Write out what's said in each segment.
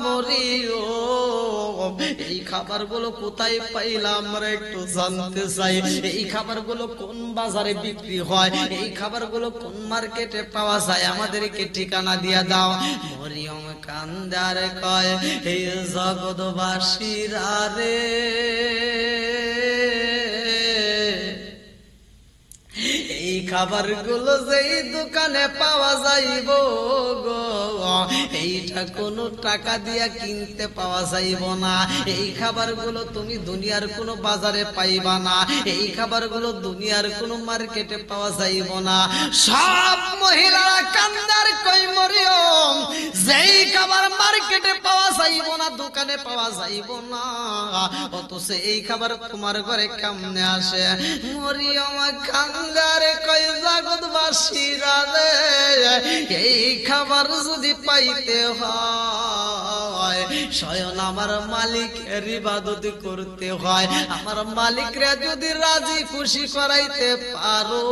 মরিয়ম এই খাবারগুলো কোথায় পাইলাম আমরা একটু জানতে চাই। এই খাবারগুলো কোন বাজারে বিক্রি হয়, এই খাবারগুলো কোন মার্কেটে পাওয়া যায়, আমাদেরকে ঠিকানা দিয়া দাও। মরিয়ম কান্দে আর কয়, এই জগৎবাসীরা রে, এই খাবারগুলো যেই দোকানে পাওয়া যাইব গো, এইটা কোনো টাকা দিয়া কিনতে পাওয়া যাইব না। এই খাবারগুলো তুমি দুনিয়ার কোনো বাজারে পাইবা না, এই খাবারগুলো দুনিয়ার কোনো মার্কেটে পাওয়া যাইব না। সব মহিলারা কান্দার কই মরিয়ম, যেই খাবার মার্কেটে পাওয়া যাইব না, দোকানে পাওয়া যাইব না, অথচ এই খাবার তোমার ঘরে কেমনে আসে? মরিয়ম কান্দার কই জগৎবাসীরা রে, এই খাবার যদি পাইতে হয় স্বয়ং আমার মালিকের ইবাদত করতে হয়। আমার মালিকরা যদি রাজি খুশি করাইতে পারো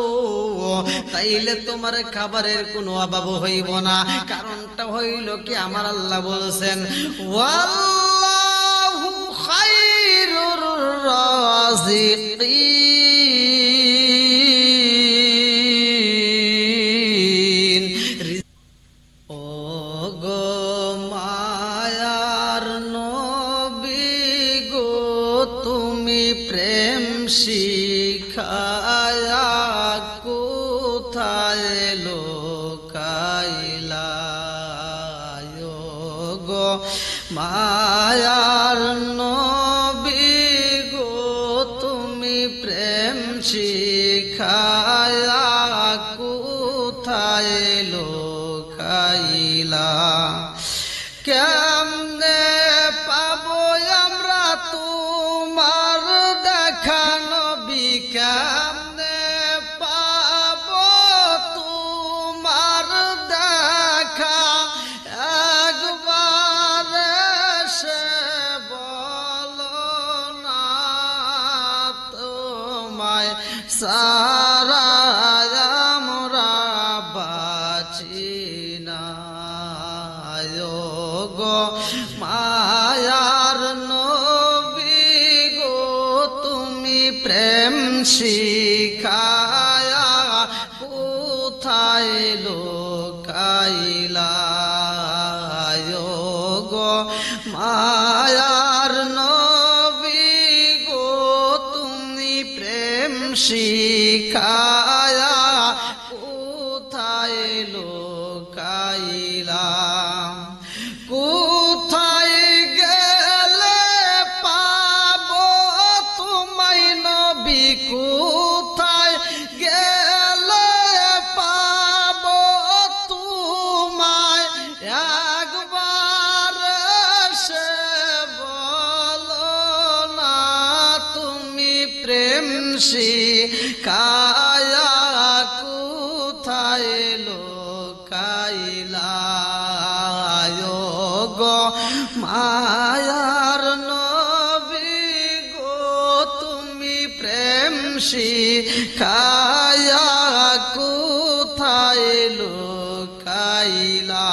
তাইলে তোমার খাবারের কোনো অভাব হইব না। কারণটা হইল কি, আমার আল্লাহ বলছেন, ওয়াল্লাহু খায়রুর রাযিকিন। প্রেম শিখায়া কোথায় লোকাইলা গো, মায়ার নবী গো তুমি প্রেম শিখায়া কোথায় লোকাইলা। কেমনে পাবো আমরা তোমার দেখা নবী, কেমনে পাবো তোমার দেখা, একবার সে বলো না তোমায় সারা আমরা বাঁচি না গো, মায়ার নবী গো তুমি প্রেম শিখায়া কোথায় লোকাইলা গো, মায়ার নবী গো তুমি প্রেম শিখায়া কোথায় লোকাইলা। কোথায় গেলে পাবো তোমায় নবী, কোথায় গেলে পাবো তোমায়, একবার সে বলো না তুমি প্রেম শিখায়া কোথায় লোকাইলা গো, মায়ার নবী গো তুমি প্রেম শিখায়া কোথায় লোকাইলা।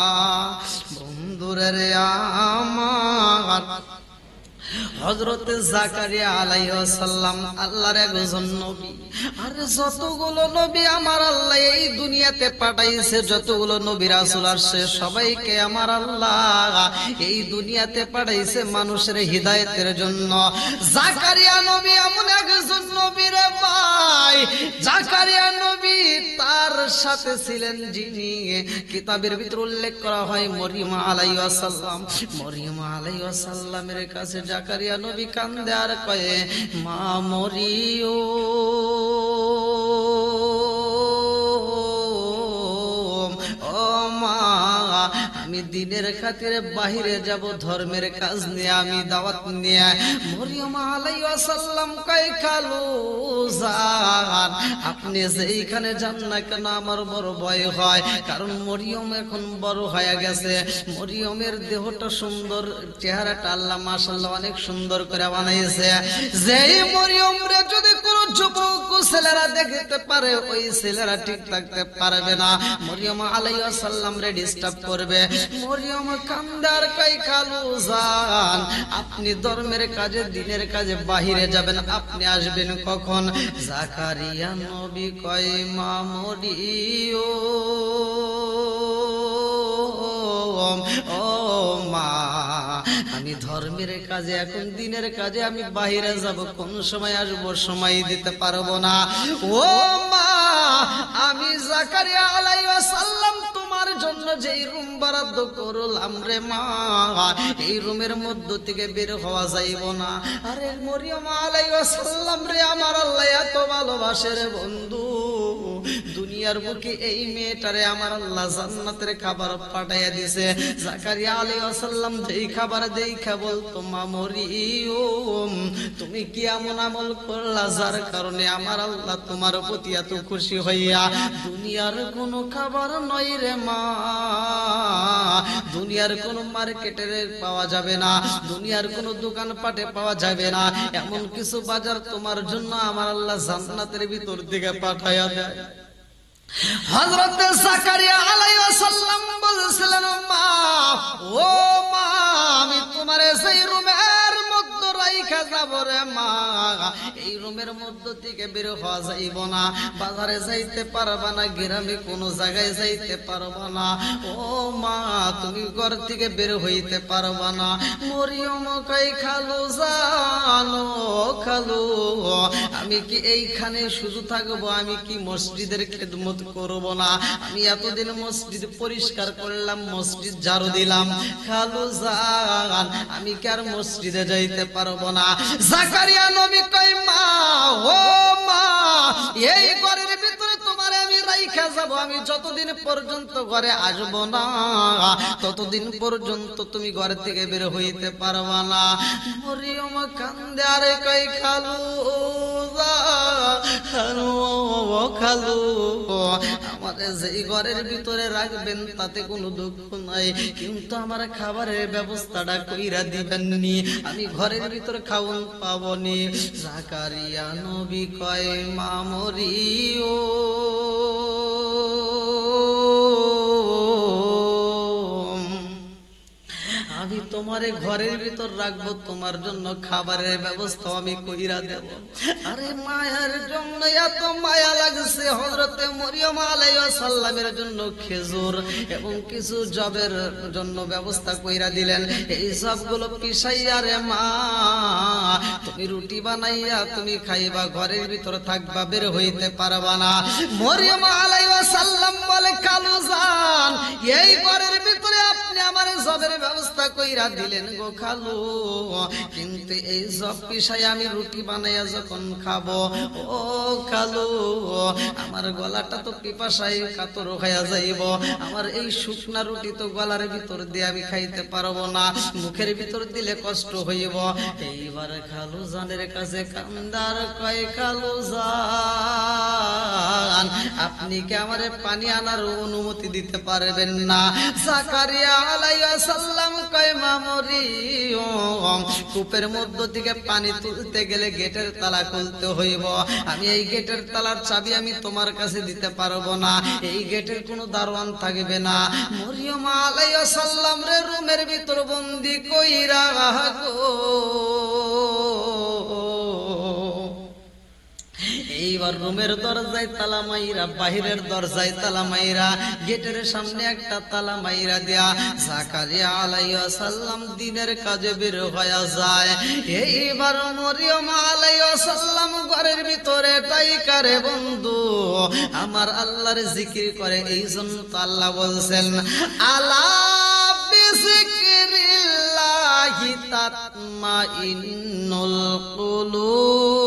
বন্ধুরে রে আমার, হযরত জাকারিয়া আলাইহিস সালাম আল্লাহর একজন নবী। আর যতগুলো নবী আমার আল্লাহ এই দুনিয়াতে পাঠাইছে, যতগুলো নবী রাসূল আসছে, সবাইকে আমার আল্লাহ এই দুনিয়াতে পাঠাইছে মানুষের হিদায়াতের জন্য। জাকারিয়া নবী এমন একজন নবী রে ভাই, জাকারিয়া নবী তার সাথে ছিলেন যিনি কিতাবের ভিতর উল্লেখ করা হয় মরিয়ম আলাইহিস সালাম। মরিয়ম আলাইহিস সালামের কাছে জাকারিয়া নবী কান্দে আর কয়ে, মা মরিয়ম, ও মা, আমি দিনের খাতিরে বাহিরে যাব, ধর্মের কাজ নিয়ে, আমি দাওয়াত নিয়ে। মরিয়ম আলাইহিস সালাম কয়, খালু জান আপনি যেইখানে যান না কেন আমার বড় ভয় হয়, কারণ মরিয়ম এখন বড় হয়ে গেছে। মরিয়মের দেহটা সুন্দর, চেহারাটা আল্লাহ মাশাআল্লাহ অনেক সুন্দর করে বানাইছে। যেই মরিয়ম রে যদি কোন যুবক ছেলেরা দেখতে পারে, ওই ছেলেরা ঠিক থাকতে পারবে না, মরিয়ম আলাইহিস সালাম রে ডিস্টার্ব করবে। মরিয়ম কান্দার কই খালু জান আপনি ধর্মের কাজে দিনের কাজে বাহিরে যাবেন, আপনি আসবেন কখন? জাকারিয়া নবী কয় মা মরিয়ম ও মা আমি ধর্মের কাজে এখন দিনের কাজে আমি বাহিরে যাব, কোন সময় আসবো সময় দিতে পারবো না। ও মা আমি জাকারিয়া আলাইহিস সালাম তোমার জন্য যেই রুম বরাদ্দ করলাম রে মা, এই রুমের মধ্য থেকে বের হওয়া যাইব না। আরে মরিয়ম আলাইহিস সালাম রে আমার আল্লাহ এত ভালোবাসে রে বন্ধু, দুনিয়ার বুকে এই মেয়েটারে আমার আল্লাহ জান্নাতের খাবার পাঠাইয়া দিছে। জাকারিয়া আলাইহিস সালাম যেই খাবার দেখা বলতো মা মরিয়ম তুমি কি এমন আমল করলা যার কারণে আমার আল্লাহ তোমার প্রতি এত খুশি হইয়া? দুনিয়ার কোনো খাবার নয় রে মা, দুনিয়ার কোনো মার্কেটে পাওয়া যাবে না, দুনিয়ার কোনো দোকান পাটে পাওয়া যাবে না, এমন কিছু বাজার তোমার জন্য আমার আল্লাহ জান্নাতের ভিতর দিকে পাঠাইয়া দেয়। হযরত জাকারিয়া আলাইহিস সালাম বলছিলেন মা ও মা আমি তোমারে সেই রুমের মধ্যে রাইখা যাব রে মা, এই রুমের মধ্য থেকে বের হওয়া যাইব না, বাজারে যাইতে পারবা না, গ্রামে কোনো জায়গায় যাইতে পারবা না। ও মা তুমি ঘর থেকে বের হইতে পারবা না। মরিয়ম কই খালু জানো খালু আমি কি এইখানে শুধু থাকবো, আমি কি মসজিদের খেদমত করব না? আমি এতদিন মসজিদ পরিষ্কার করলাম, মসজিদ ঝাড়ু দিলাম, খালু জান আমি কি আর মসজিদে যাইতে পারবো না? জাকারিয়া নবী কই মা ও মা এই ঘরের ভিতরে তোমার আমি রাইখা যাব, আমি যতদিন পর্যন্ত ঘরে আসব না ততদিন পর্যন্ত তুমি ঘর থেকে বের হইতে পারবা না। মরিয়ম কান্দে আরে কই খালু খালু খালু আমাদের যেই ঘরের ভিতরে রাখবেন তাতে কোনো দুঃখ নাই, কিন্তু আমার খাবারের ব্যবস্থাটা কইরা দিবেন নি, আমি ঘরের ভিতরে খাওন পাবনি। জাকারিয়া নবী কয় মা মরিয়ম আমি তোমারে ঘরের ভিতর রাখবো, তোমার জন্য খাবারের ব্যবস্থা আমি কইরা দেব। আরে মায়ের জন্য এত মায়া লাগছে, হযরতে মরিয়ম আলাইহিস সালামের জন্য খেজুর এবং কিছু জবের জন্য ব্যবস্থা কইরা দিলেন। এই সবগুলো পিছাইয়া রে মা তুমি রুটি বানাইয়া তুমি খাইবা, ঘরের ভিতর থাকবা, বের হইতে পারবা না। মরিয়ম আলাইহিস সালাম বলে কালু জান এই ঘরের ভিতরে আপনি আমার জবের ব্যবস্থা কইরা দিলেন গো খালু, কিন্তু এই জব পিছাই আমি রুটি বানাইয়া যখন খাবো ও খালু আমার গলাটা তো পিপাসায় কাতর হইয়া যাইব, আমার এই শুকনা রুটি তো গলার ভিতর দিয়ে আমি খাইতে পারবো না, মুখের ভিতর দিলে কষ্ট হইব। এইবার খালু জানের কাছে কান্দার কয় খালু জান আপনি কি আমারে পানি আনার অনুমতি দিতে পারবেন না? জাকারিয়া আলাইহিস সালাম কয় মা মরিয়ম কূপের মধ্য থেকে পানি তুলতে গেলে গেটের তালা খুলতে হইব, আমি এই গেটের তালার চাবি আমি তোমার কাছে দিতে পারবো না, এই গেটের কোনো দারোয়ান থাকবে না। মরিয়ম আলাইহিস সালাম রে রুমের ভিতর বন্দি কইরা গো এইবার রুমের দরজায় তালা মাইরা, বাহিরের দরজায় তালা মাইরা, গেটের সামনে একটা তালা মাইরা দেয়া জাকারিয়া আলাইহিস সালাম দিনের কাজে বের হয়ে যায়। এইবার মরিয়ম আলাইহিস সালাম ঘরের ভিতরে টাইকারে বন্ধু আমার আল্লাহর জিকির করে, এই জন্য তো আল্লাহ বলছেন আলা বিযিকরিল্লাহি তাতমাইন্নুল কুলুব।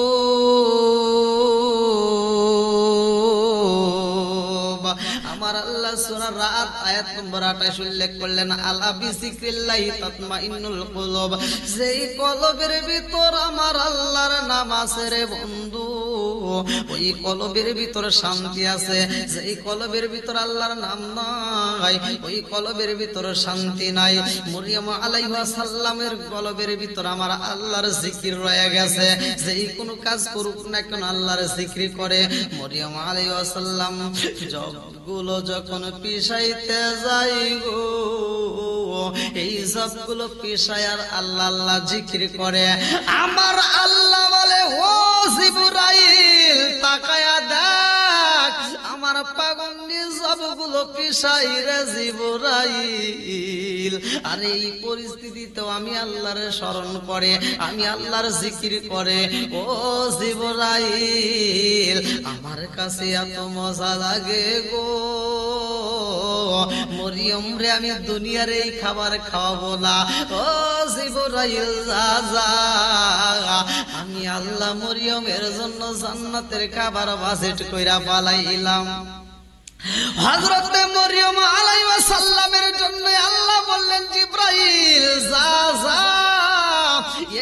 আমার আল্লাহ সূরা রাত আয়াত নম্বর 28 উল্লেখ করলেন আলা বিযিকরিল্লাহি তাতমাইন্নুল কুলুব, যেই কলবের ভিতর আমার আল্লাহর নাম আছে রে বন্ধু ওই কলবের ভিতরে শান্তি আছে। যেই কলবের ভিতরে আল্লাহর নাম নাই, ওই কলবের ভিতরে শান্তি নাই। মরিয়ম আলাইহিস সালামের কলবের ভিতরে আমার আল্লাহর জিকির রয়ে গেছে। যেই কোনো কাজ করুক না কেন আল্লাহর জিকির করে। মরিয়ম আলাইহিস সালাম জবগুলো যখন পিছাইতে যাই গো, এই সবগুলো পিছায় আর আল্লাহ আল্লাহ জিকির করে। আমার আল্লাহ বলে, ও জিবরাইল তাকায়া দেখ, আমার পাগন্ডি সবগুলো পিছাই রে জিবরাইল। আর এই পরিস্থিতিতেও আমি আল্লাহর স্মরণ করে, আমি আল্লাহর জিকির করে। ও জিবরাইল আমার কাছে এত মজা লাগে গো, মরিয়ম রে আমি দুনিয়ার এই খাবার খাওয়াবো না। ও জিবরাইল যা, আমি আল্লাহ মরিয়মের জন্য জান্নাতের খাবার বাজেট কইরা পালাইলাম। হযরতে মরিয়ম আলাইহিস সালামের জন্য আল্লাহ বললেন, জিবরাইল যা,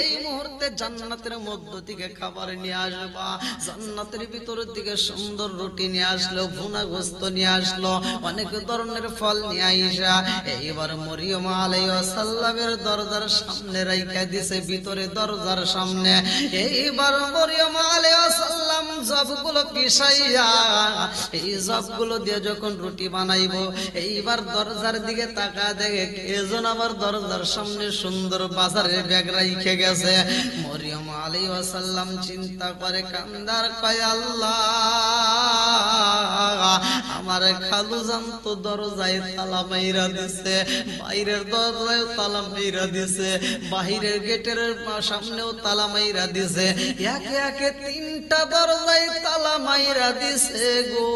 এই মুহূর্তে জান্নাতের মধ্য থেকে খাবার নিয়ে আসবা। জান্নাতের ভিতর থেকে সুন্দর রুটি নিয়ে আসলো, ভুনা গোস্ত নিয়ে আসলো, অনেক ধরনের ফল নিয়ে আইসা এইবার মরিয়ম আলাইহিস সালামের দরজার সামনে রাইখা দিছে, ভিতরে দরজার সামনে। এইবার মরিয়ম আলাইহিস সালাম সবগুলো পিছাইয়া এই সবগুলো দিয়ে যখন রুটি বানাইবো, এইবার দরজার দিকে তাকা দেখে কেজন আবার দরজার সামনে সুন্দর বাজারের ব্যাগ রাইখে গেছে। মরিয়ম আলাইহিস সালাম চিন্তা করে, কান্দার কয় আল্লাহ, আমার খালুজান তো দরজায় তালা মাইরা দিছে, বাইরের দরজায় তালা মাইরা দিছে, বাহিরের গেটের সামনেও তালা মাইরা দিছে, একে একে তিনটা দরজায় তালা মাইরা দিছে গো।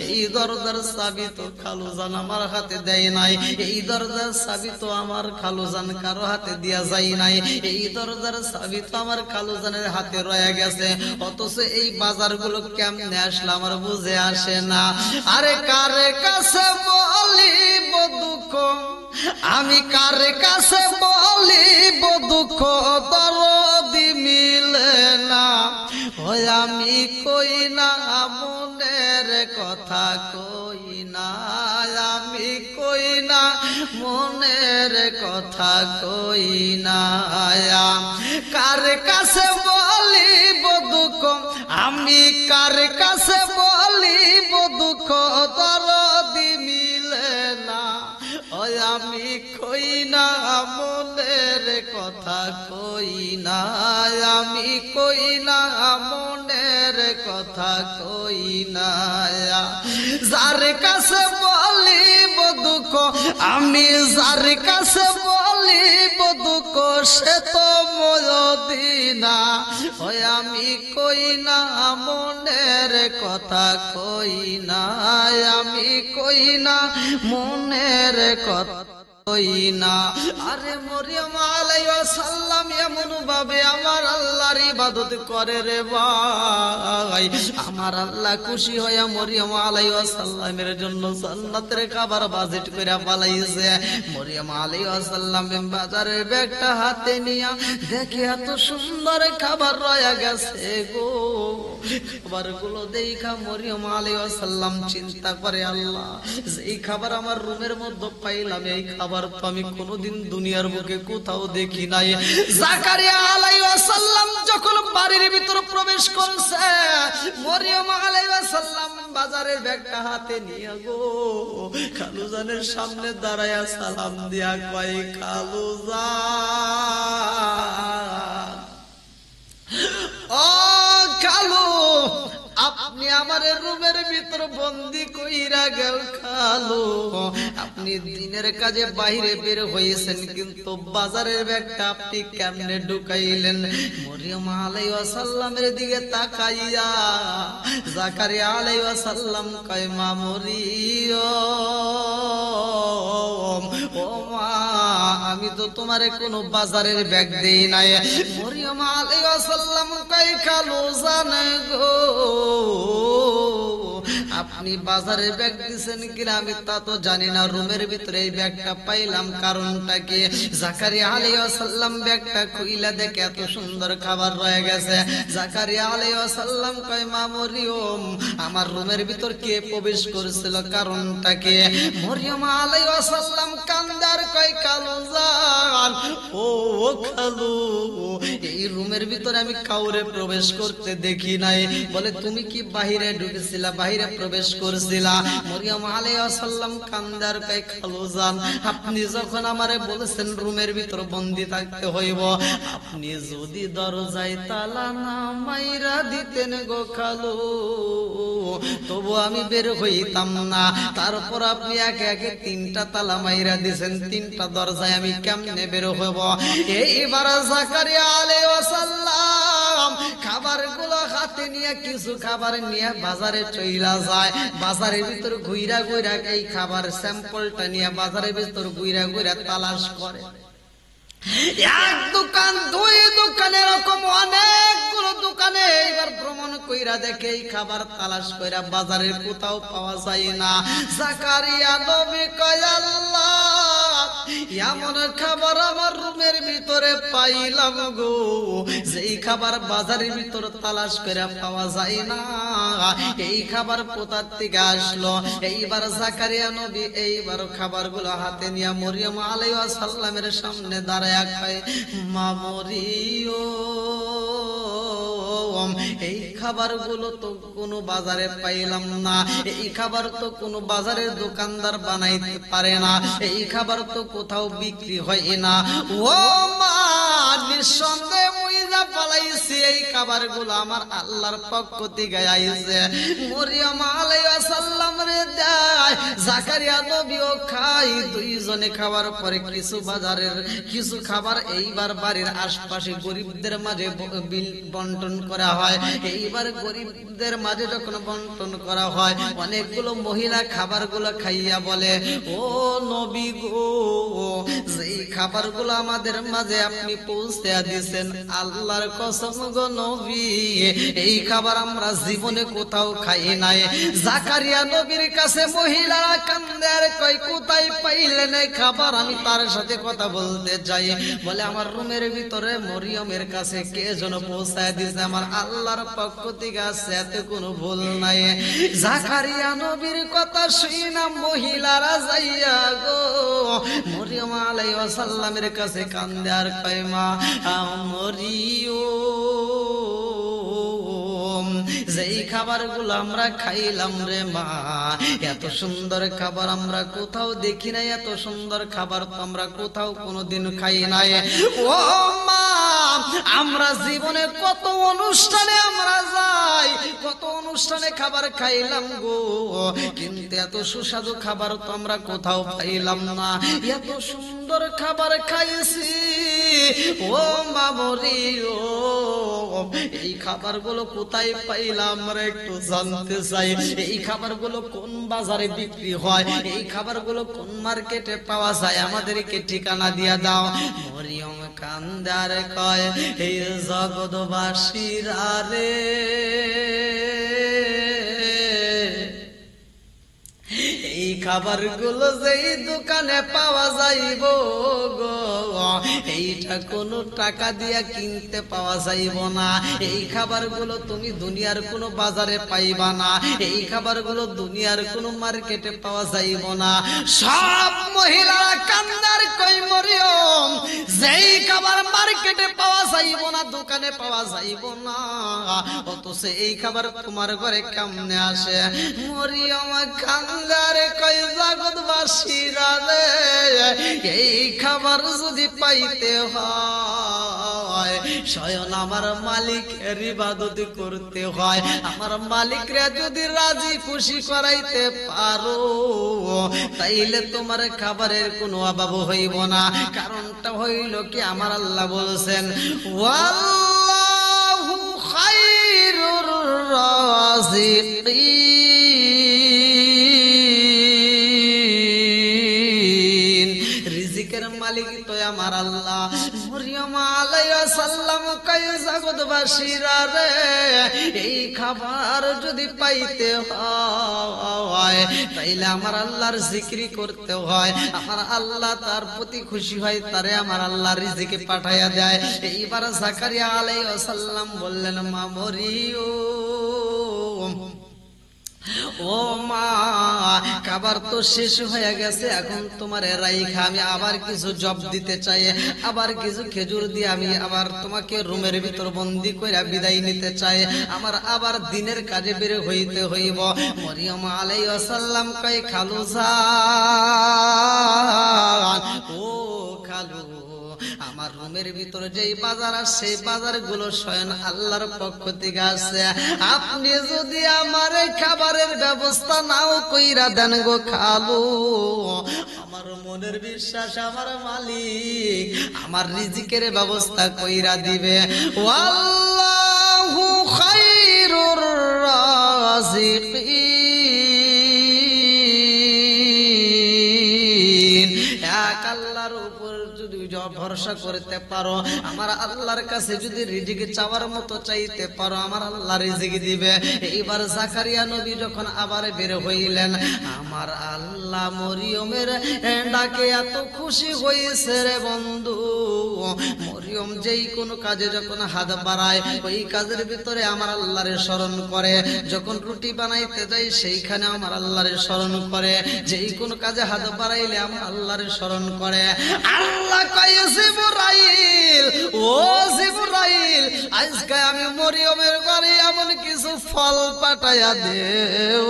এই দরজার চাবি তো খালুজান আমার হাতে দেয় নাই, এই দরজার চাবি তো আমার খালুজান কারো হাতে দিয়া যায় নাই, এই দরজার চাবি তো আমার খালুজানের হাতে রয়ে গেছে। অথচ এই বাজারগুলো কেমনে আসলে আমার বুঝে আসে না। আরে কারে কাছে বলিব দুঃখ, আমি কারে কাছে বলিব দুঃখ, দরদি মিলে না। ওই আমি কই না মনের কথা, কই না আমি কই না মনের কথা, কই না। কার কাছে বলিব দুঃখ, আমি কার কাছে বলিব দুঃখ, দরদি মিলে না। ওই আমি কই না মনের কথা, কই না আমি কই না মনের কথা, কই না। যার কাছে বলিব দুঃখ, আমি যার কাছে বলিব দুঃখ, সে তো মদিনা। ওই আমি কই না মনের কথা, কই না আমি কই না মনের কথা, কই না। আরে মরিয়ম আলাইহিস সালাম এমন ভাবে আমার আল্লাহর ইবাদত করে রে ভাই, আমার আল্লাহ খুশি হইয়া মরিয়ম আলাইহিস সালামের জন্য জান্নাতের খাবার বাজেট কইরা পালাইছে। মরিয়ম আলাইহিস সালাম বাজারের ব্যাগটা হাতে নিয়া দেখে এত সুন্দর খাবার রয়ে গেছে গো। খাবারগুলো দেখা মরিয়ম আলাইহিস সালাম চিন্তা করে, আল্লাহ এই খাবার আমার রুমের মধ্যে পাইলাম, এই খাবার তো আমি কোনোদিন দুনিয়ার বুকে কোথাও দেখি নাই। জাকারিয়া আলাইহিস সালাম যখন বাড়ির ভিতর প্রবেশ করছে, মরিয়ম আলাইহিস সালাম বাজারের ব্যাগটা হাতে নিয়ে গো খালুজানের সামনে দাঁড়ায়া সালাম দিয়া কয়, খালুজান, ও খালু, আপনি আমার রুমের ভিতর বন্দি কইরা গেল খালু। আপনি দিনের কাজে বাইরে বের হয়েছেন, কিন্তু বাজারের ব্যাগটা আপনি কেমনে ঢুকাইলেন? মরিয়ম আলাইহিস সালামের দিকে তাকাইয়া জাকারিয়া আলাইহিস সালাম কয়, মা মরিয়ম, ও মা, আমি তো তোমারে কোনো বাজারের ব্যাগ দেই নাই। মরিয়ম আলাইহিস সালাম কয়, খালু জানে গো, আপনি বাজারে ব্যাগ দিছেন কিনা আমি তা তো জানি না, রুমের ভিতরে এই ব্যাগটা পাইলাম, কারণটা কি? জাকারিয়া আলাইহিস সালাম ব্যাগটা খুইলা দেখে এত সুন্দর খাবার রয়ে গেছে। জাকারিয়া আলাইহিস সালাম কয়, মা মরিয়ম, আমার রুমের ভিতর কে প্রবেশ করেছিল, কারণটা কি? মরিয়ম আলাইহিস সালাম কান্দার কয়, কালু জান, ও খালু, এই রুমের ভিতরে আমি কাউরে প্রবেশ করতে দেখি নাই। বলে, তুমি কি বাহিরে ঢুকেছিলা, বাহিরে প্রবেশ করেছিলা? মরিয়ম আলাইহিস সালাম কান্দার কয়, খালু জান, আপনি যখন আমারে বলেছেন রুমের ভিতর বন্দি থাকতে হইব, আপনি যদি দরজায় তালা না মাইরা দিতেন গো খালু, তবু আমি বের হইতাম না। তারপর আপনি একে একে 3টা তালা মাইরা দিছেন, 3টা দরজায় আমি কেমনে বের হইব? এইবার জাকারিয়া আলাইহিস সালাম খাবারগুলো হাতে নিয়ে, কিছু খাবার নিয়ে বাজারে চইলা যায়। বাজারের ভিতর ঘুইরা ঘুইরা এই খাবার স্যাম্পলটা নিয়ে বাজারের ভিতর ঘুইরা ঘুইরা তালাশ করে। এক দোকান, 2 দোকান, এরকম অনেকগুলো দোকানে এবার ভ্রমণ কইরা দেখে এই খাবার তালাশ কইরা বাজারে কোথাও পাওয়া যায় না। জাকারিয়া নবী কয়, আল্লাহ, এমন খাবার আমার রুমের ভিতরে পাইলাম গো, যেই খাবার বাজারের ভিতর তালাশ কইরা পাওয়া যায় না। এই খাবার কোথা থেকে আসলো? এইবার জাকারিয়া নবী এইবার খাবারগুলো হাতে নিয়ে মরিয়ম আলাইহিস সালামের সামনে দাঁড়ায় কয়, মা মরিয়ম, এই খাবারগুলো তো কোনো বাজারে পাইলাম না, এই খাবার তো কোনো বাজারের দোকানদার বানাইতে পারে না, এই খাবার তো কোথাও বিক্রি হয় না। ও মা, নিঃসন্দেহে মুইজা পালাইছি, এই খাবারগুলো আমার আল্লাহর পক্ষ থেকে আইছে। মরিয়ম আলাইহিস সালাম রে দেয়, জাকারিয়া নবীও খাই, 2 জনে খাওয়ার পরে কিছু বাজারের কিছু খাবার এইবার বাড়ির আশপাশে গরিবদের মাঝে বন্টন করা হয়। এইবার গরিবদের মাঝে যখন বন্টন করা হয়, অনেকগুলো মহিলা খাবারগুলো খাইয়া বলে, ও নবী গো, যেই খাবারগুলো আমাদের মাঝে আপনি পৌঁছে দিয়েছেন, আল্লাহর কসম গো নবী, এই খাবার আমরা জীবনে কোথাও খাই নাই। জাকারিয়া নবীর কাছে মহিলারা কান্দে আর কয়, কোথায় পাইলেন এই খাবার? আমি তার সাথে কথা বলতে চাই। বলে, আমার রুমের ভিতরে মরিয়মের কাছে কে যেন পৌঁছায় দিয়েছে, আমার আল্লাহর পক্ষ থেকে আছে, এতে কোনো ভুল নাই। জাকারিয়া নবীর কথা শুনা মহিলারা যাইয়া গো মরিয়ম আলাইহিস সালামের কাছে কান্দে আর কয়, মা মরিয়ম, যেই খাবারগুলো আমরা খাইলাম রে মা, এত সুন্দর খাবার আমরা কোথাও দেখি নাই, এত সুন্দর খাবার তো আমরা কোথাও কোনোদিন খাই নাই। ও মা, আমরা জীবনে কত অনুষ্ঠানে আমরা যাই, কত অনুষ্ঠানে খাবার খাইলাম গো, কিন্তু এত সুস্বাদু খাবার তো আমরা কোথাও পাইলাম না। এত সুন্দর খাবার খাইছি, ও মা মরিয়ম, এই খাবারগুলো কোথায় পাইলাম আমরা একটু জানতে চাই। এই খাবারগুলো কোন বাজারে বিক্রি হয়, এই খাবারগুলো কোন মার্কেটে পাওয়া যায়, আমাদেরকে ঠিকানা দিয়া দাও। মরিয়ম কান্দার কয়, হে জগৎবাসীরা রে, এই খাবারগুলো যেই দোকানে পাওয়া যাইব গো, এইটা কোনো টাকা দিয়া কিনতে পাওয়া যাইব না। এই খাবারগুলো তুমি দুনিয়ার কোনো বাজারে পাইবা না, এই খাবারগুলো দুনিয়ার কোনো মার্কেটে পাওয়া যাইব না। সব মহিলারা কান্দার কই, মরিয়ম, যেই খাবার মার্কেটে পাওয়া যাইব না, দোকানে পাওয়া যাইব না, অথচ এই খাবার তোমার ঘরে কেমনে আসে? মরিয়ম কান্দার কই, জগৎবাসীরা রে, এই খাবার যদি পাইতে হয়, স্বয়ং আমার মালিকের ইবাদত করতে হয়। আমার মালিকরা যদি রাজি খুশি করাইতে পারো, তাইলে তোমার খাবারের কোনো অভাব হইব না। কারণটা হইল কি, আমার আল্লাহ বলছেন, ওয়াল্লাহু খায়রুর রাযিকিন, রিজিকের মালিক তো আমার আল্লাহ। মরিয়ম আলাইহিস সালাম কয় জগৎবাসীরা রে, এই খাবার যদি পাইতে হয় তাইলে আমার আল্লাহর জিকির করতে হয়। আমার আল্লাহ তার প্রতি খুশি হয়, তারে আমার আল্লাহ রিজিকে পাঠাইয়া দেয়। এইবার জাকারিয়া আলাইহিস সালাম বললেন, মা মরিয়ম, ও মা, খাবার তো শেষ হয়ে গেছে, এখন তোমার রাইখা আমি আবার কিছু জব দিতে চাই, আবার কিছু খেজুর দিয়ে আমি আবার তোমাকে রুমের ভিতর বন্দি কইরা বিদায় নিতে চাই, আমার আবার দিনের কাজে বের হইতে হইব। মরিয়ম আলাইহিস সালাম কয়, খালু যান, ও খালু, আমার রুমের ভিতরে যেই বাজার আছে সেই বাজার গুলো স্বয়ং আল্লাহর পক্ষ থেকে আসে। আপনি যদি আমার এই খাবারের ব্যবস্থা নাও কইরা দেন গো খালু, আমার মনের বিশ্বাস আমার মালিক আমার রিজিকের ব্যবস্থা কইরা দিবে। ওয়াল্লাহু খায়রুর রাযিকিন। এক আল্লাহর উপর যদি ভরসা করতে পারো, আমার আল্লাহর কাছে যদি রিজিক চাওয়ার মতো চাইতে পারো, আমার আল্লাহ রিজিক দিবে। এইবার জাকারিয়া নবী যখন আবার বের হইলেন, আমার আল্লাহ মরিয়মের ডাকে এত খুশি হয়েছে রে বন্ধু। মরিয়ম যেই কোনো কাজে যখন হাত বাড়ায় ওই কাজের ভিতরে আমার আল্লাহরে স্মরণ করে, যখন রুটি বানাইতে যায় সেইখানে আমার আল্লাহরে স্মরণ করে, যেই কোনো কাজে হাত বাড়াইলে আমার আল্লাহরে স্মরণ করে। আল্লাহ কয়, জিবরাইল, ও জিবরাইল, আজকে আমি মরিয়মের ঘরে এমন কিছু ফল পাঠাইয়া দেও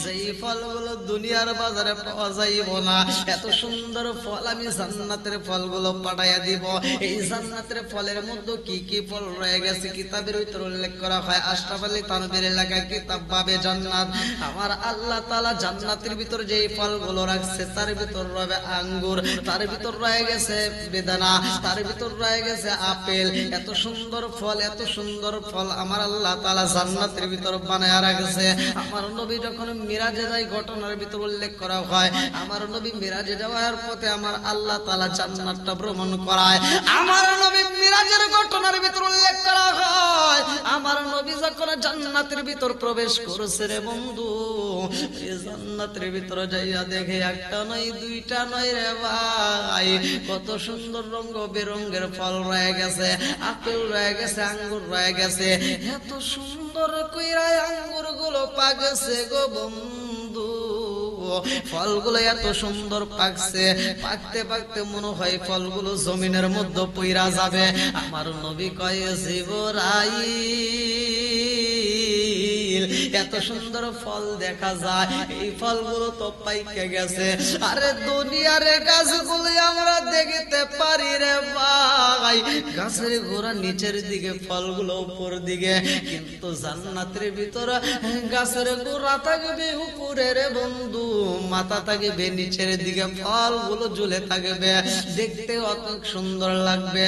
যেই ফলগুলো দুনিয়ার বাজারে পাওয়া যাইব না। এত সুন্দর ফল আমি জান্নাতের ফলগুলো পাঠাইয়া দিব। এই জান্নাতের ফলের মধ্যে কি কি ফল রয়ে গেছে কিতাবের ভিতর উল্লেখ করা হয়। আশরাফ আলী তানভীর এলাকায় কিতাব বাবে জান্নাত। আমার আল্লাহ তাআলা জান্নাতের ভিতর যেই ফলগুলো রাখছে তার ভিতর রবে আঙ্গুর, তার ভিতর রয়ে গেছে বেদানা, তার ভিতর রয়ে গেছে আপেল। এত সুন্দর ফল, এত সুন্দর ফল আমার আল্লাহ তাআলা জান্নাতের ভিতর বানায়া রাখছে। আমার নবী যখন মিরাজে যায় ঘটনার ভিতর উল্লেখ করা হয়, আমার নবী মিরাজে যাওয়ার পথে আমার আল্লাহ তাআলা জান্নাতটা ভ্রমণ করায়। আমার নবী মিরাজের ঘটনার ভিতর উল্লেখ করা হয়, আমার নবী যখন জান্নাতের ভিতর প্রবেশ করেছে রে বন্ধু, এই জান্নাতের ভিতর যাইয়া দেখে একটা নয় দুইটা নয় রে ভাই, কত সুন্দর রঙ বেরঙের ফল রয়ে গেছে, আপেল রয়ে গেছে, আঙ্গুর রয়ে গেছে। এত সুন্দর কইরা আঙ্গুর গুলো পাকছে গো বন্ধু, ফলগুলো এত সুন্দর পাকছে, পাকতে পাকতে মনে হয় ফলগুলো জমিনের মধ্যে পইরা যাবে। আমার নবী কয়, জিবরাইল, এত সুন্দর ফল দেখা যায়, এই ফলগুলো তো পাইকে গেছে। আরে দুনিয়ার গাছগুলো আমরা দেখতে পারি রে ভাই, গাছের গোড়া নিচের দিকে, ফলগুলো উপর দিকে, কিন্তু জান্নাতের ভিতরে গাছের গোড়া থাকবে উপরে রে বন্ধু, মাথা থাকবে নিচের দিকে, ফলগুলো ঝুলে থাকবে, দেখতে অত সুন্দর লাগবে।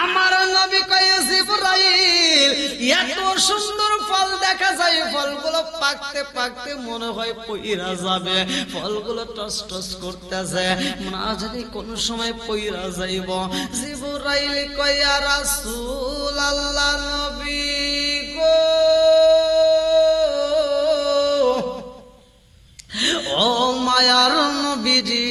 আমার নবী কয়, জিবরাইল, এত সুন্দর ফল দেখা যায়, ফলগুলো পাকতে পাকতে মনে হয় পইরা যাবে, ফলগুলো টস টস করতেছে, মনে হয় যদি কোন সময় পইরা যাইব। জিবরাইল কয়, ইয়া রাসূলুল্লাহ, নবী গো, ও মায়ার নবীজি,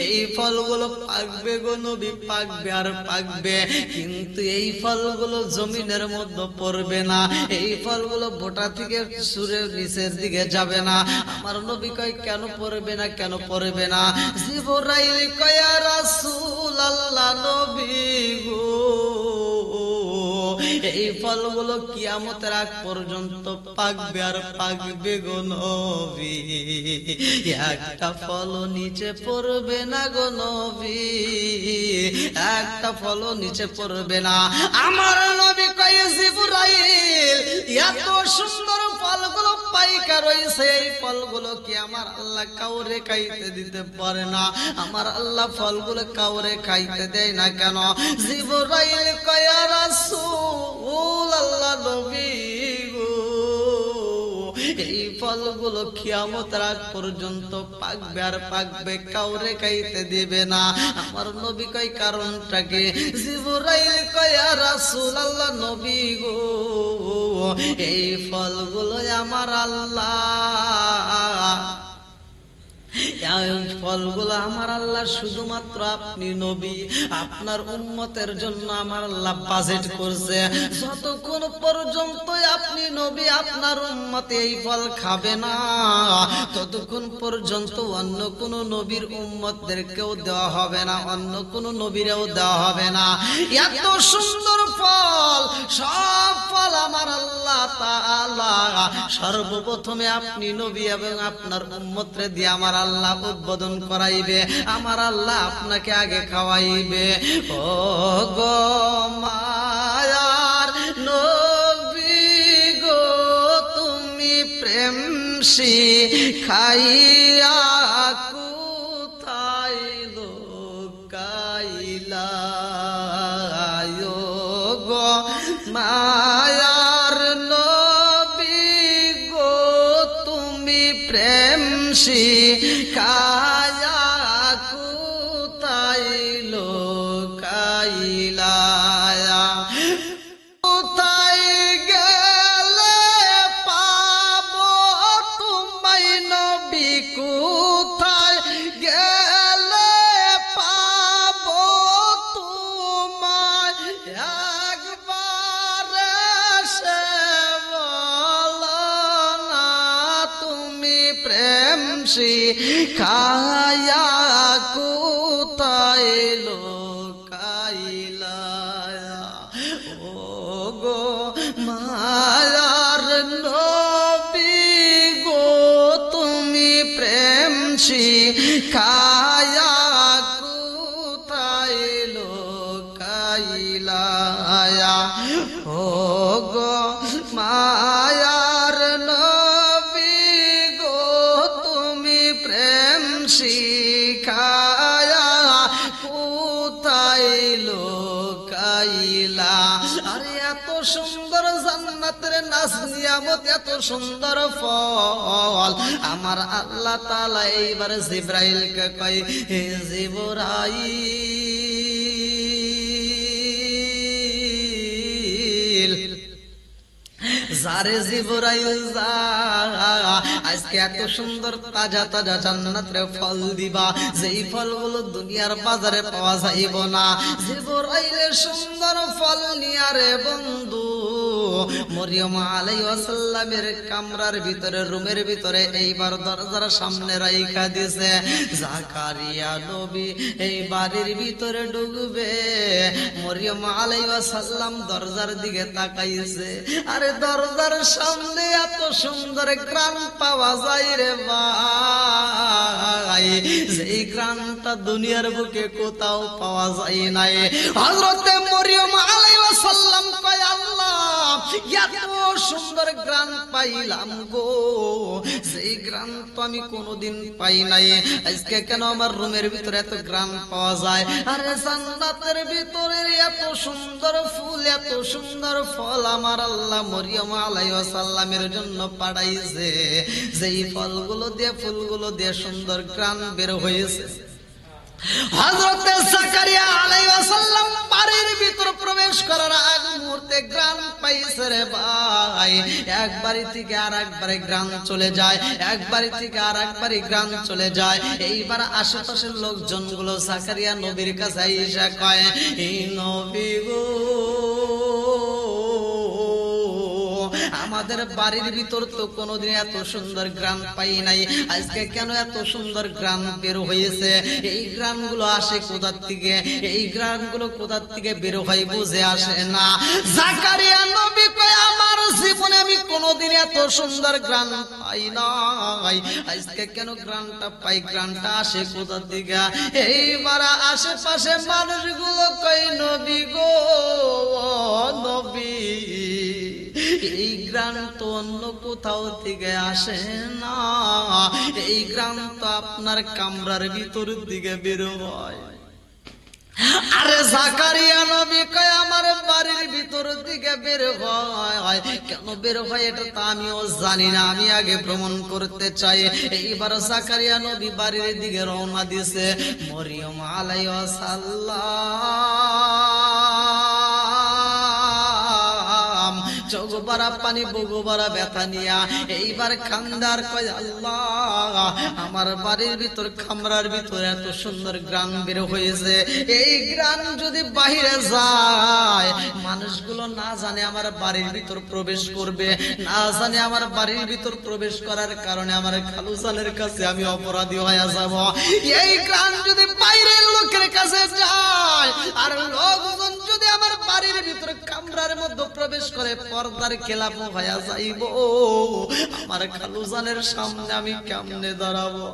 এই ফলগুলো পাকবে গো নবী, পাকবে আর পাকবে, কিন্তু এই ফলগুলো জমিনের মধ্যে পড়বে না, এই ফলগুলো বোটা থেকে সুরে নিচের দিকে যাবে না। আমার নবী কয়, কেন পড়বে না, কেন পড়বে না? জিবরাইল কয়, ইয়া রাসূলুল্লাহ, নবী গো, এই ফলগুলো কিয়ামতের আগ পর্যন্ত পাকবে আর পাকবে গো নবী, একটা ফল নিচে পড়বে না গো নবী, একটা ফল নিচে পড়বে না। আমার নবী কয়, জিবরাইল, এত সুন্দর ফলগুলো পাইকা রয়েছে, এই ফলগুলো কি আমার আল্লাহ কাউরে খাইতে দিতে পারে না? আমার আল্লাহ ফলগুলো কাউরে খাইতে দেয় না কেন? জিবরাইল কয়, ইয়া রাসূলুল্লাহ, নবী গো, এই ফল ফলগুলো কিয়ামতের আগ পর্যন্ত পাকবে আর পাকবে, কাউরে খাইতে দিবে না। আমার নবী কয় কারণটা কি? জিবরাইল কয় ইয়া রাসূলুল্লাহ, নবী গো, এই ফলগুলো আমার আল্লাহ, এই ফলগুলো আমার আল্লাহ, শুধুমাত্র আপনি নবী, আপনার উম্মতের জন্য আমার আল্লাহ বাজেট করছে। যতক্ষণ পর্যন্ত আপনি নবী, আপনার উম্মত এই ফল খাবে না, ততক্ষণ পর্যন্ত অন্য কোন নবীর উম্মতদেরকেও দেওয়া হবে না, অন্য কোন নবীরেও দেওয়া হবে না। এত সুন্দর ফল, সব ফল আমার আল্লাহ তাআলা সর্বপ্রথমে আপনি নবী এবং আপনার উম্মতরে দিয়ে আমার আল্লাহ উদ্বোধন করাইবে, আমার আল্লাহ আপনাকে আগে খাওয়াইবে। ও গো মায়ার নবী গো, তুমি প্রেম শিখাইয়া কোথায় লোকাইলা, গো মায়ার নবী গো, তুমি প্রেম শিখায়া কোথায় লোকাইলা, কোথায় গেলে পাবো তোমায় নবী, কোথায় গেলে পাবো তোমায়, একবার এসে বলো না তুমি প্রেম শিখায়া কোথায় লোকাইলা। ও গো মায়ার নবী গো, তুমি প্রেম শিখায়া কোথায় লোকাইলা। ও গো মায়ার নবী গো, তুমি প্রেম শিখায়া কোথায় লোকাইলা। আরে এত সুন্দর জান্নাতের নাজ নিয়ামত, এত সুন্দর ফল, আমার আল্লাহ তাআলা এইবার জিবরাইলকে কয়, হে জিবরাইল, যারে জিবরাইল যা, আজকে এত সুন্দর তাজা তাজা জান্নাতের ফল দিবা, যেই ফলগুলো দুনিয়ার বাজারে পাওয়া যাইব না। জিবরাইলের সুন্দর ফল নিয়া রে বন্ধু মরিয়ম আলাইহিস সালামের কামরার ভিতরে, রুমের ভিতরে এইবার দরজার সামনে রাইখা দিয়েছে। জাকারিয়া নবী এই বাড়ির ভিতরে ঢুকবে, মরিয়ম আলাইহিস সালাম দরজার দিকে তাকাইছে। আরে দরজার সামনে এত সুন্দর গ্রাম পাওয়া যায় রে ভাই, যেই গ্রামটা দুনিয়ার বুকে কোথাও পাওয়া যায় নাই। হযরতে মরিয়ম আলাইহিস সালাম কয়, আল্লাহ এত সুন্দর গ্রাম পাইলাম গো, সেই গ্রাম তো আমি কোনোদিন পাই নাই, আজকে কেন আমার রুমের ভিতরে এত গ্রাম পাওয়া যায়? আরে জান্নাতের ভিতরে এত সুন্দর ফুল, এত সুন্দর ফল আমার আল্লাহ মরিয়ম আলাইহিস সালামের জন্য পাঠাইছে, যেই ফলগুলো দিয়ে, ফুলগুলো দিয়ে সুন্দর গ্রাম বের হয়েছে। হযরতে জাকারিয়া আলাইহিস সালাম বাড়ির ভিতর প্রবেশ করার আগ মুহূর্তে গ্রাম পাইছে রে ভাই। এক বাড়ি থেকে আর এক বাড়ি গ্রাম চলে যায়, এক বাড়ি থেকে আর এক বাড়ি গ্রাম চলে যায়। এইবার আশেপাশের লোকজন গুলো জাকারিয়া নবীর কাছে এসে কয়, এই নবী গো, আমাদের বাড়ির ভিতর তো কোনোদিন এত সুন্দর গ্রাম পাই নাই, আজকে কেন এত সুন্দর গ্রাম বের হয়েছে? এই গ্রামগুলো আসে কোথার থেকে? এই গ্রামগুলো কোথার থেকে বের হয় বুঝে আসে না। জাকারিয়া নবী কয়, আমার জীবনে আমি কোনোদিন এত সুন্দর গ্রাম পাই নাই, আজকে কেন গ্রামটা পাই? গ্রামটা আসে কোথার থেকে? এইবার আশেপাশে মানুষগুলো কয়, নবী গো, নবী, এই গ্রাম তো অন্য কোথাও থেকে আসে না, এই গ্রাম তো আপনার কামরার ভিতর দিকে বের হয়। আরে জাকারিয়া নবী কয়, আমার বাড়ির ভিতর ভিতর দিকে বের হয়। কেন বের হয় এটা তো আমিও জানি না, আমি আগে ভ্রমণ করতে চাই। এইবার জাকারিয়া নবী বাড়ির দিকে রওনা দিছে। মরিয়ম আলাইহিস সালাম চোখ ভরা পানি বুকু ভরা ব্যথা নিয়া এইবার খান্দার কয়, আল্লাহ আমার বাড়ির ভিতর খামরার ভিতর এত সুন্দর গ্রাম বের হয়েছে, এই গ্রাম যদি বাহিরে যায় মানুষগুলো না জানে আমার বাড়ির ভিতর প্রবেশ করবে, না জানে আমার বাড়ির ভিতর প্রবেশ করার কারণে আমার খালুজানের কাছে আমি অপরাধী হয়ে যাব। এই গ্রাম যদি বাইরের লোকের কাছে যায় আর লোকজন যদি আমার বাড়ির ভিতরে কামরার মধ্যে প্রবেশ করে পর্দার খেলাপ হয়ে যাইব, আমার খালুজানের সামনে আমি কেমনে দাঁড়াবো?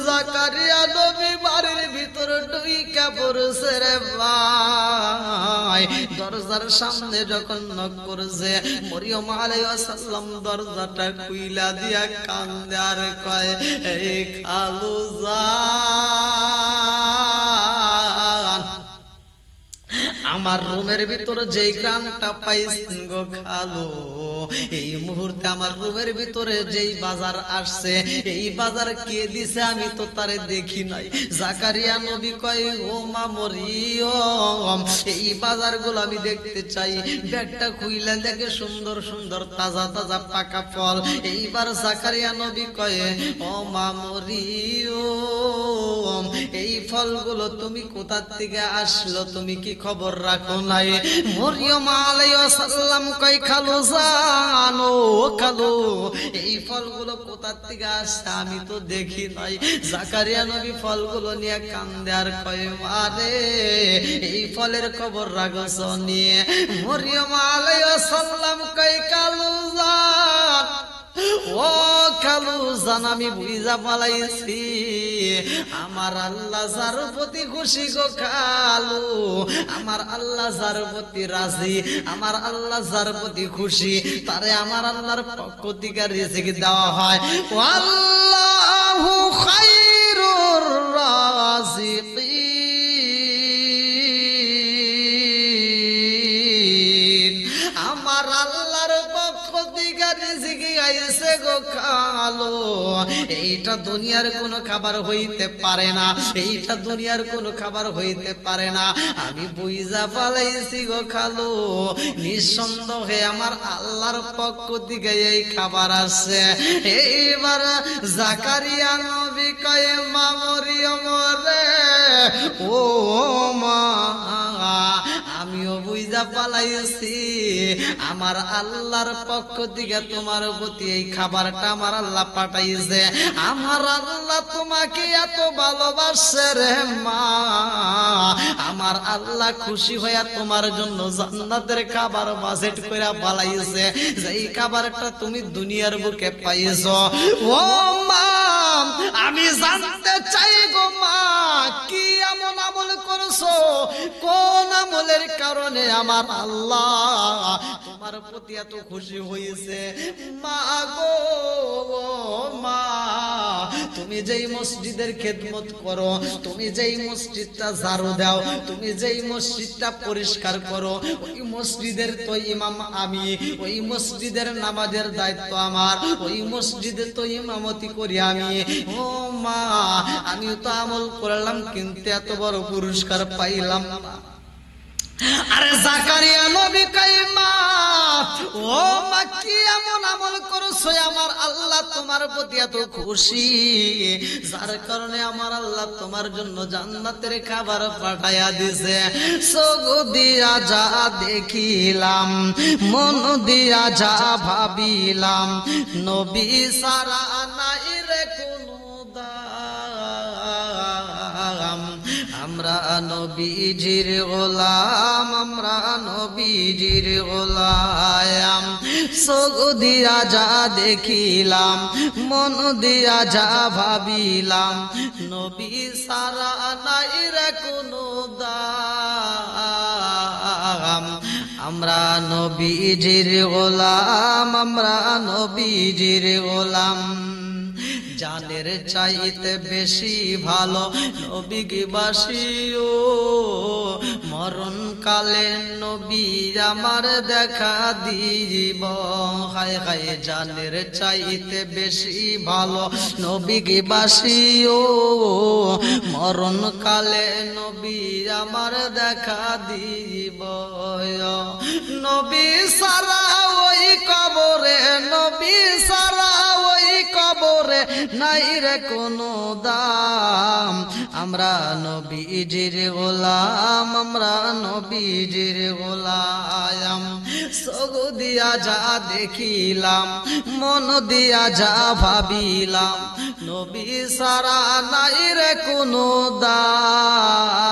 জাকারিয়া নবী বাড়ির ভিতরে ঢুইকা পড়ছে রে ভাই। দরজার সামনে যখন নক করেছে, মরিয়ম আলাইহিস সালাম দরজাটা খুইলা দিয়া কান্দে আর কয়, এই খালুজান আমার রুমের ভিতরে যেই গ্রামটা পাইছেন গো খালু, এই মুহূর্তে আমার রুমের ভিতরে যেই বাজার আসছে, এই বাজার কে দিছে আমি তো তারে দেখি নাই। জাকারিয়া নবী কয়, ও মা মরিয়ম এই বাজারগুলো আমি দেখতে চাই। ব্যাগটা খুইলা দেখে সুন্দর সুন্দর তাজা তাজা পাকা ফল। এইবার জাকারিয়া নবী কয়, ও মা মরিয়ম এই ফলগুলো তুমি কোথা থেকে আসলো, তুমি কি খবর রাখো নাই? মরিয়ম আলাইহিস সালাম কয়, খালুজান ও খালু এই ফলগুলো কোথা থেকে আসছে আমি তো দেখি নাই। জাকারিয়া নবী ফলগুলো নিয়ে কান্দে আর কয়, আরে এই ফলের খবর রাখছ নিয়ে? মরিয়ম আলাইহিস সালাম কয়, খালুজান ও খালুজান আমি বুঝা পালাইছি, আমার আল্লাহ যার প্রতি খুশি গো খালু, আমার আল্লাহ যার প্রতি রাজি, আমার আল্লাহ যার প্রতি খুশি তারে আমার আল্লাহর পক্ষ থেকে রিজিক দেওয়া হয়। আল্লাহু খায়রুর রাজিকিন, আমার আল্লাহর পক্ষ থেকে রিজিক আইছে গো খালু। এইটা দুনিয়ার কোনো খাবার হইতে পারে না, এইটা দুনিয়ার কোনো খাবার হইতে পারে না। আমি বুঝা পালাইছি গো খালু, নিঃসন্দেহে আমার আল্লাহর পক্ষ থেকে এই খাবার আসছে। এইবার জাকারিয়া নবী কয়, মা মরিয়ম রে ও মা আমিও বুঝা পালাইছি আমার আল্লাহর পক্ষ থেকে তোমার প্রতি এই খাবারটা আমার আল্লাহ পাঠাইছে। আমার আল্লাহ তোমাকে এত ভালোবাসে রে মা, আমার আল্লাহ খুশি হইয়া তোমার জন্য জান্নাতের খাবার বাজেট করে বানাইছে, যেই খাবারটা তুমি দুনিয়ার বুকে পাইছো। ও মা আমি জানতে চাই গো মা, কি এমন আমল করছো, কোন আমলের কারণে আমার আল্লাহ তোমার প্রতি এত খুশি হয়েছে? মা গো মা তুমি যেই মসজিদের খেদমত করো, তুমি যেই মসজিদটা ঝাড়ু দাও, তুমি যেই মসজিদটা পরিষ্কার করো, ওই মসজিদের তো ইমাম আমি, ওই মসজিদের নামাজের দায়িত্ব আমার, ওই মসজিদে তো ইমামতি করি আমি। ও মা আমি তো আমল করলাম কিন্তু এত বড় পুরস্কার পাইলাম না। আরে জাকারিয়া নবী কয়, মা ও মা কি এমন আমল করছো আমার আল্লাহ তোমার প্রতি এত খুশি, যার কারণে আমার আল্লাহ তোমার জন্য জান্নাতের খাবার পাঠায়া দিছে? চোখ দিয়া যা দেখিলাম, মন দিয়া যা ভাবিলাম, নবী সারা নাই রে কোনো দাম। আমরা নবীজির গোলাম, আমরা নবীজির গোলাম। চোখ দিয়া যা দেখিলাম, মন দিয়া যা ভাবিলাম, নবী সারা নাই রে কোনো দাম। আমরা নবীজির গোলাম, আমরা নবীজির গোলাম। জানের চাইতে বেশি ভালো নবীকে বাসিও, মরণ কালে নবী আমার দেখা দিব হায় হায় জানের চাইতে বেশি ভালো নবীকে বাসিও মরণ কালে নবী আমার দেখা দিব নবী সারা ওই কবরে নবী সারা ওই কবরে নাই রে কোনো দাম আমরা নবীজির গোলাম আমরা নবীজির গোলাম সগ দিয়া যা দেখিলাম মন দিয়া যা ভাবিলাম নবী সারা নাই রে কোনো দাম